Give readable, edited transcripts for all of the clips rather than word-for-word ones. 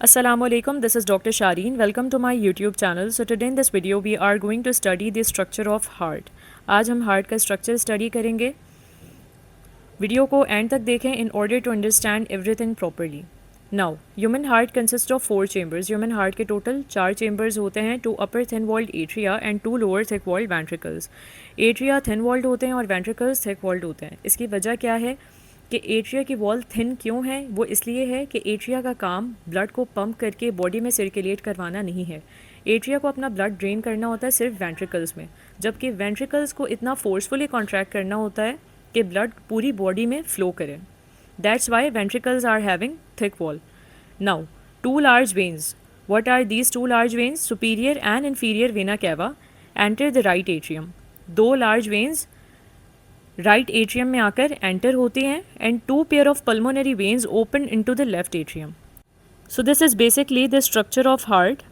Assalamualaikum, this is Dr. Shireen. Welcome to my YouTube channel. So today in this video we are going to study the structure of heart. आज हम heart का structure study करेंगे. Video को and तक देखें in order to understand everything properly. Now, human heart consists of 4 chambers. Human heart के total 4 chambers होते हैं, 2 upper thin walled atria and 2 lower thick walled ventricles. Atria thin walled होते हैं और ventricles thick walled होते हैं. इसकी वजह क्या है कि एट्रिया की वॉल थिन क्यों है? वो इसलिए है कि एट्रिया का काम ब्लड को पंप करके बॉडी में सर्कुलेट करवाना नहीं है. एट्रिया को अपना ब्लड ड्रेन करना होता है सिर्फ वेंट्रिकल्स में, जबकि वेंट्रिकल्स को इतना फोर्सफुली कॉन्ट्रैक्ट करना होता है कि ब्लड पूरी बॉडी में फ्लो करे. That's why ventricles are having thick wall. Now, 2 large veins. What are these 2 large veins? Superior and inferior vena cava enter the right atrium. 2 large veins right atrium में आकर enter होती हैं and 2 pair of pulmonary veins open into the left atrium. So this is basically the structure of heart.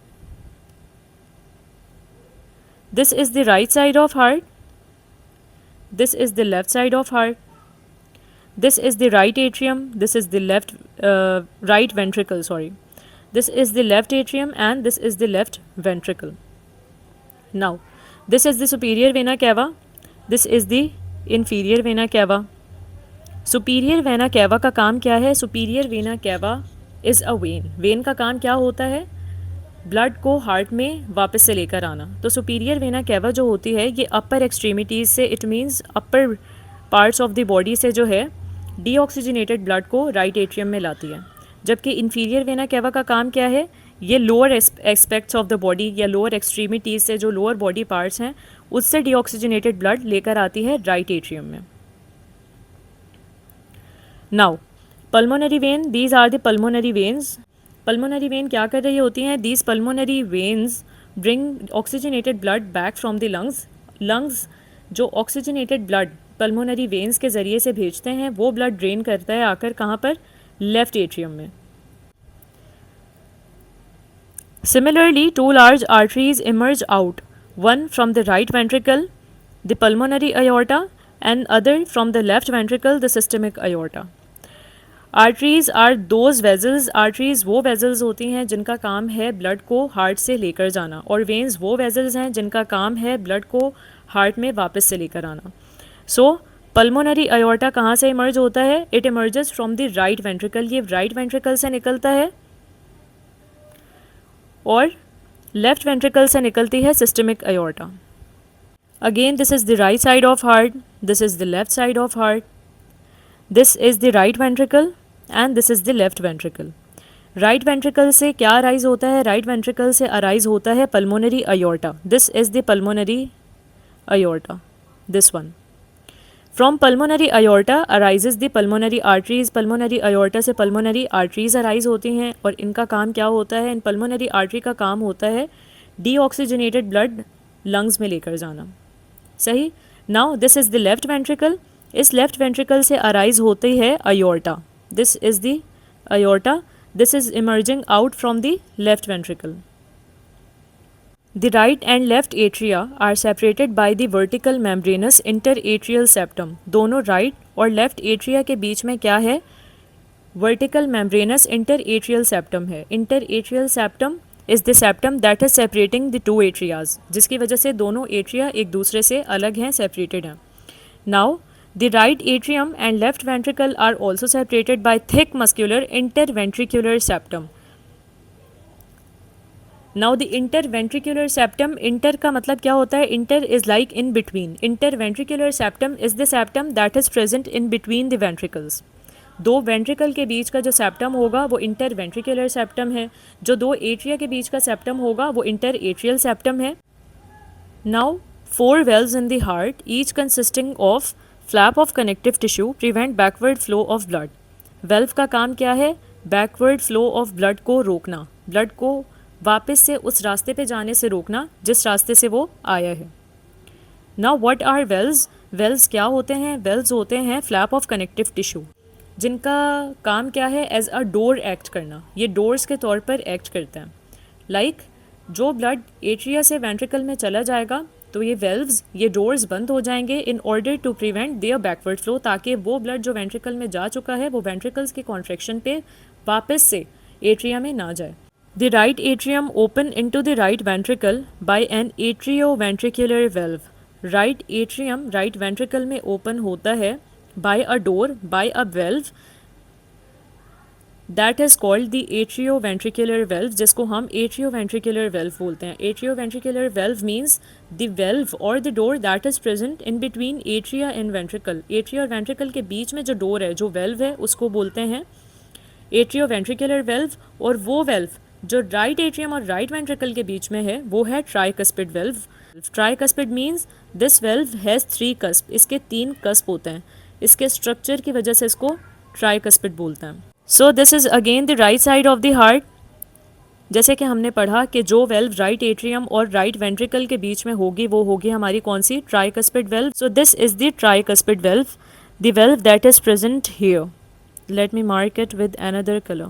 This is the right side of heart. This is the left side of heart. This is the right atrium. This is the left right ventricle. Sorry, this is the left atrium and this is the left ventricle. Now this is the superior vena cava. This is the inferior vena cava. Superior vena cava का काम क्या है? Superior vena cava is a when. When का काम क्या होता है? Blood को हार्ट में वापस से लेकर आना. तो सुपीरियर वेना कैवा जो होती है ये अपर एक्सट्रीमिटीज़ से, it means upper parts of the body से जो है डीऑक्सीजनेटेड ब्लड को राइट एट्रियम में लाती है. जबकि इंफीरियर वेना कैवा का काम क्या है? ये lower aspects of the body या लोअर एक्सट्रीमिटीज़ से जो लोअर बॉडी पार्ट्स हैं उससे डीऑक्सीजनेटेड ब्लड लेकर आती है राइट एट्रियम में. Now pulmonary vein, these are the pulmonary veins. Pulmonary vein क्या कर रही होती हैं? These pulmonary veins bring oxygenated blood back from the lungs. Lungs जो ऑक्सीजनेटेड ब्लड पल्मोनरी वेन्स के ज़रिए से भेजते हैं वो ब्लड ड्रेन करता है आकर कहाँ पर? लेफ्ट एट्रियम में. Similarly, 2 large arteries emerge out, one from the right ventricle, the pulmonary aorta, and other from the left ventricle, the systemic aorta. Arteries are those vessels. Arteries वो vessels होती हैं जिनका काम है ब्लड को heart से लेकर जाना, और veins वो vessels हैं जिनका काम है ब्लड को हार्ट में वापस से लेकर आना. So, pulmonary aorta कहाँ से emerge होता है? It emerges from the right ventricle. ये right ventricle से निकलता है और लेफ्ट वेंट्रिकल से निकलती है systemic aorta. Again this is the right side of heart. This is the left side of heart. This is the right ventricle and this is the left ventricle. Right ventricle से क्या arise होता है? Right ventricle से arise होता है pulmonary aorta. This is the pulmonary aorta, this one. From pulmonary aorta arises the pulmonary arteries. Pulmonary aorta से pulmonary arteries arise होती हैं और इनका काम क्या होता है? इन पल्मोनरी आर्टरी का काम होता है डीऑक्सीजनेटेड ब्लड लंग्स में लेकर जाना. सही. Now this is the left ventricle. इस लेफ्ट वेंट्रिकल से अराइज होती है aorta. This is the aorta. This is emerging out from the left ventricle. The right and left atria are separated by the vertical membranous interatrial septum. दोनों right और left atria के बीच में क्या है? Vertical membranous interatrial septum है. Interatrial septum is the septum that is separating the two atrias, जिसकी वजह से दोनों atria एक दूसरे से अलग हैं, separated हैं. Now, the right atrium and left ventricle are also separated by thick muscular interventricular septum. Now the interventricular septum. Inter का मतलब क्या होता है? Inter is like in between. Interventricular septum is the septum that is present in between the ventricles. 2 ventricle के बीच का जो septum होगा वो इंटरवेंट्रिकुलर सेप्टम है. जो 2 एट्रिया के बीच का सेप्टम होगा वो इंटर एट्रियल सेप्टम है. Now 4 valves in the heart, each consisting of flap of connective tissue prevent backward flow of blood. Valve का काम क्या है? बैकवर्ड फ्लो ऑफ ब्लड को रोकना, ब्लड को वापस से उस रास्ते पे जाने से रोकना जिस रास्ते से वो आया है. Now what are valves? Valves क्या होते हैं? वेल्व्स होते हैं फ्लैप ऑफ कनेक्टिव टिश्यू, जिनका काम क्या है? एज अ डोर एक्ट करना. ये डोर्स के तौर पर एक्ट करते हैं. लाइक जो ब्लड एट्रिया से वेंट्रिकल में चला जाएगा तो ये वेल्व्स, ये डोर्स बंद हो जाएंगे in order to prevent their backward flow, ताकि वो ब्लड जो वेंट्रिकल में जा चुका है वो वेंट्रिकल्स के कॉन्ट्रैक्शन पे वापस से एट्रिया में ना जाए. The right atrium open into the right ventricle by an atrioventricular valve. Right atrium right ventricle में open होता है by a door, by a valve that is called the atrioventricular valve, जिसको हम atrioventricular valve बोलते हैं. Atrioventricular valve means the valve or the door that is present in between atria and ventricle. Atria और ventricle के बीच में जो door है, जो valve है, उसको बोलते हैं एट्रियोवेंट्रिकुलर वेल्व. और वो वेल्व जो राइट एट्रियम और राइट वेंट्रिकल के बीच में है वो है tricuspid valve. Tricuspid means this valve has 3 cusp. इसके 3 कस्प होते हैं. इसके स्ट्रक्चर की वजह से इसको ट्राइकस्पिड बोलते हैं. So this is again the right side of the heart. जैसे कि हमने पढ़ा कि जो वेल्व राइट एट्रियम और राइट वेंट्रिकल के बीच में होगी वो होगी हमारी कौन सी, tricuspid valve. So this is the tricuspid valve, the valve that is present here. Let me mark it with another color.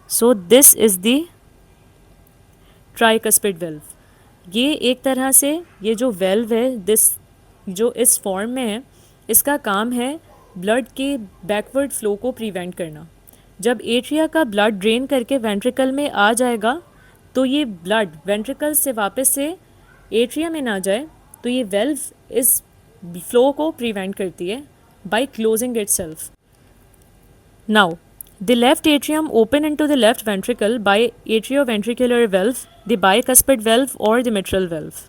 So this is the tricuspid valve. ये एक तरह से ये जो वेल्व है दिस जो इस फॉर्म में है इसका काम है ब्लड के बैकवर्ड फ्लो को प्रिवेंट करना. जब एट्रिया का ब्लड ड्रेन करके वेंट्रिकल में आ जाएगा तो ये ब्लड वेंट्रिकल से वापस से एट्रिया में ना जाए, तो ये वेल्व इस फ्लो को प्रिवेंट करती है by closing itself. Now, the left atrium open into the left ventricle by atrioventricular valve, the bicuspid valve or the mitral valve.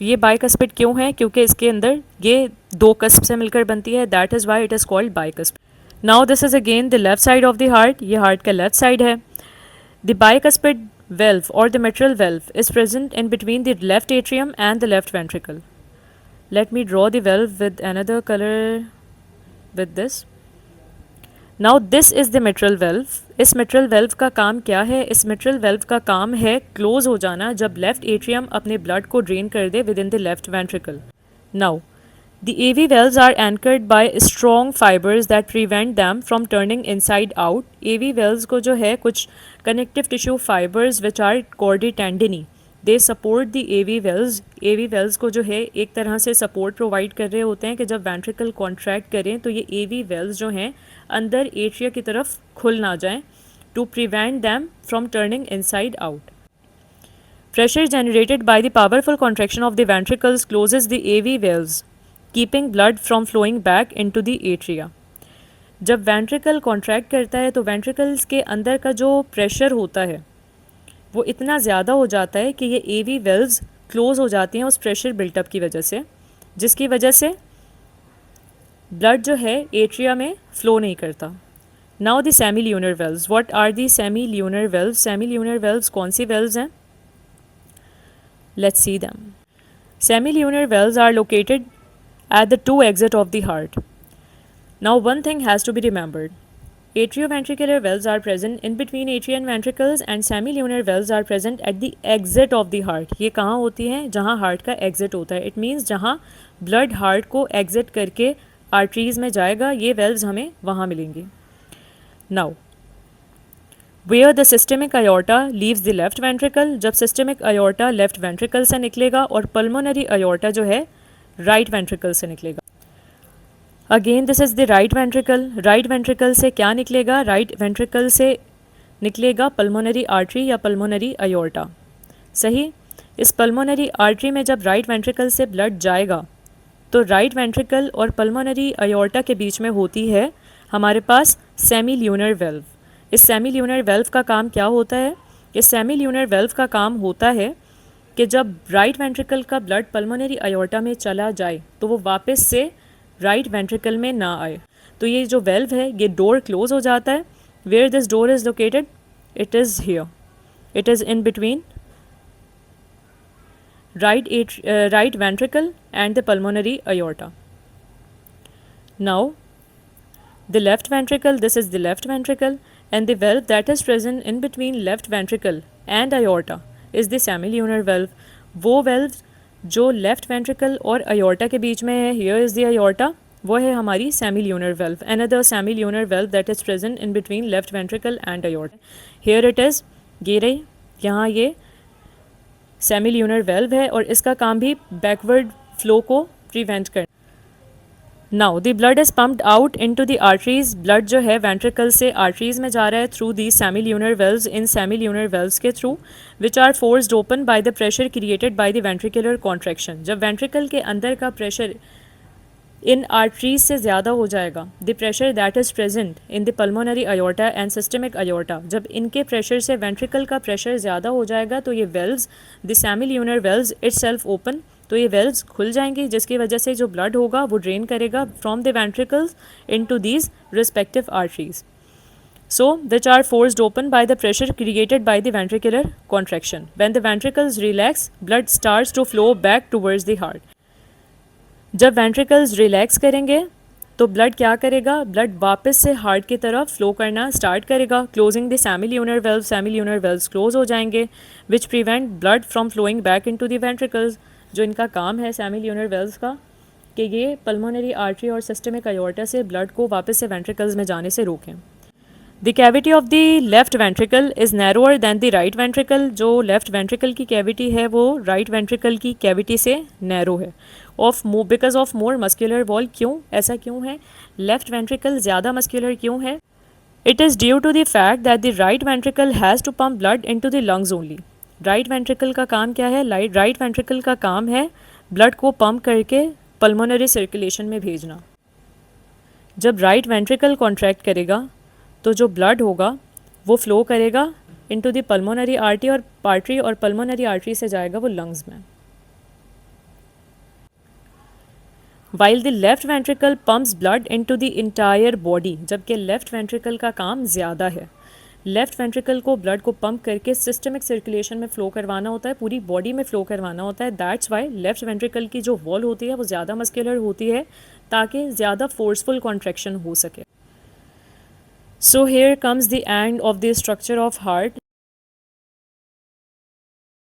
ये bicuspid क्यों है? क्योंकि इसके अंदर ये 2 कस्प से मिलकर बनती है. That is why it is called bicuspid. Now this is again the left side of the heart. ये heart का left side है. The bicuspid valve or the mitral valve is present in between the left atrium and the left ventricle. Let me draw the valve with another color with this. Now this is the mitral valve. इस mitral valve का काम क्या है? इस mitral valve का काम है close हो जाना जब लेफ्ट एट्रियम अपने ब्लड को ड्रेन कर दे within the left ventricle. Now the AV valves are anchored by strong fibres that prevent them from turning inside out. AV valves को जो है कुछ connective tissue fibres which are chordae tendineae, they support the AV valves. AV valves को जो है एक तरह से सपोर्ट प्रोवाइड कर रहे होते हैं कि जब वेंट्रिकल कॉन्ट्रैक्ट करें तो ये एवी वेल्व्स जो हैं अंदर एट्रिया की तरफ खुल ना जाएं, to prevent them from turning inside out. Pressure generated by the powerful contraction of the ventricles closes the AV valves, keeping blood from flowing back into the atria. जब वेंट्रिकल कॉन्ट्रैक्ट करता है तो ventricles के अंदर का जो pressure होता है वो इतना ज़्यादा हो जाता है कि ये एवी वेल्व्स क्लोज हो जाती हैं उस प्रेशर बिल्टअप की वजह से, जिसकी वजह से ब्लड जो है एट्रिया में फ्लो नहीं करता. Now the semilunar valves. What are the semilunar valves? Semilunar valves कौन सी वेल्व्स हैं? Let's see them. Semilunar valves are located at the 2 exit of the heart. Now one thing has to be remembered. Atrioventricular valves are present in between atria and ventricles and semilunar valves are present at the exit of the heart. ये कहाँ होती हैं? जहाँ heart का exit होता है. It means जहाँ blood heart को एग्जिट करके आर्टरीज में जाएगा, ये वेल्व्स हमें वहाँ मिलेंगी. Now where the systemic aorta leaves the left ventricle, जब systemic aorta left ventricle से निकलेगा और pulmonary aorta जो है राइट वेंट्रिकल से निकलेगा. Again this is the right ventricle. Right ventricle से क्या निकलेगा? राइट वेंट्रिकल से निकलेगा पल्मोनरी आर्टरी या पल्मोनरी अयोर्टा. सही. इस पल्मोनरी आर्टरी में जब राइट वेंट्रिकल से ब्लड जाएगा तो राइट वेंट्रिकल और पल्मोनरी अयोर्टा के बीच में होती है हमारे पास सेमी ल्यूनर वेल्व. इस सेमी ल्यूनर वेल्व का काम क्या होता है? इस सेमी ल्यूनर वेल्व का काम होता है कि जब राइट वेंट्रिकल का ब्लड पल्मोनरी अयोर्टा में चला जाए तो वो वापस से राइट वेंट्रिकल में ना आए. तो ये जो वेल्व है ये डोर क्लोज हो जाता है. Where this door is located? It is here. It is in between right ventricle and the pulmonary aorta. Now the left ventricle, this is the left ventricle, and the valve that is present in between left ventricle and aorta is the semilunar valve. वो valve जो left ventricle और aorta के बीच में है, here is the aorta, वो है हमारी semilunar valve. Another semilunar valve that is present in between left ventricle and aorta. Here it is, ये रही, यहाँ ये semilunar valve है और इसका काम भी backward flow को prevent करना. Now the blood is pumped out into the arteries, blood जो है वेंट्रिकल से आर्टरीज में जा रहा है थ्रू दी सेमिल्यूनर वेल्व्स, इन सेमिल्यूनर वेल्व्स के through, which are forced open by the pressure created by the ventricular contraction. जब वेंट्रिकल के अंदर का प्रेशर इन आर्टरीज से ज़्यादा हो जाएगा, the pressure that is present in the pulmonary aorta and systemic aorta, जब इनके प्रेशर से वेंट्रिकल का प्रेशर ज़्यादा हो जाएगा तो ये valves, the semilunar valves itself open, तो ये वेल्व्स खुल जाएंगी, जिसकी वजह से जो ब्लड होगा वो ड्रेन करेगा from the ventricles into these respective arteries, so which are forced open by the pressure created by the ventricular contraction. When the ventricles relax, blood starts to flow back towards the heart. जब ventricles relax करेंगे तो blood क्या करेगा, blood वापस से heart की तरफ flow करना स्टार्ट करेगा, closing the semilunar valve, semilunar valves close हो जाएंगे, which prevent blood from flowing back into the ventricles. जो इनका काम है सेमिल्यूनर वेल्व्स का कि ये पल्मोनरी आर्टरी और सिस्टमिक अयोर्टा से ब्लड को वापस से वेंट्रिकल्स में जाने से रोकें। The cavity of the left ventricle is narrower than the right ventricle, जो लेफ्ट वेंट्रिकल की कैविटी है वो राइट वेंट्रिकल की कैविटी से नैरो है, because of more muscular wall. क्यों ऐसा क्यों है, लेफ्ट वेंट्रिकल ज़्यादा मस्क्यूलर क्यों है? It is due to the fact that the right ventricle has to pump blood in to the lungs only. Right ventricle का काम क्या है, राइट वेंट्रिकल का काम है ब्लड को पम्प करके पल्मोनरी सर्कुलेशन में भेजना। जब राइट वेंट्रिकल कॉन्ट्रैक्ट करेगा तो जो ब्लड होगा वो फ्लो करेगा इनटू द पल्मोनरी आर्टरी और पल्मोनरी आर्टरी से जाएगा वो लंग्स में। While the left ventricle pumps blood into the entire body, जबकि लेफ्ट वेंट्रिकल का काम ज़्यादा है। लेफ्ट वेंट्रिकल को ब्लड को पंप करके सिस्टमिक सर्कुलेशन में फ़्लो करवाना होता है, पूरी बॉडी में फ़्लो करवाना होता है। दैट्स वाई लेफ्ट वेंट्रिकल की जो वॉल होती है वो ज़्यादा मस्कुलर होती है ताकि ज़्यादा फोर्सफुल कॉन्ट्रैक्शन हो सके। So here comes the end of the structure of heart.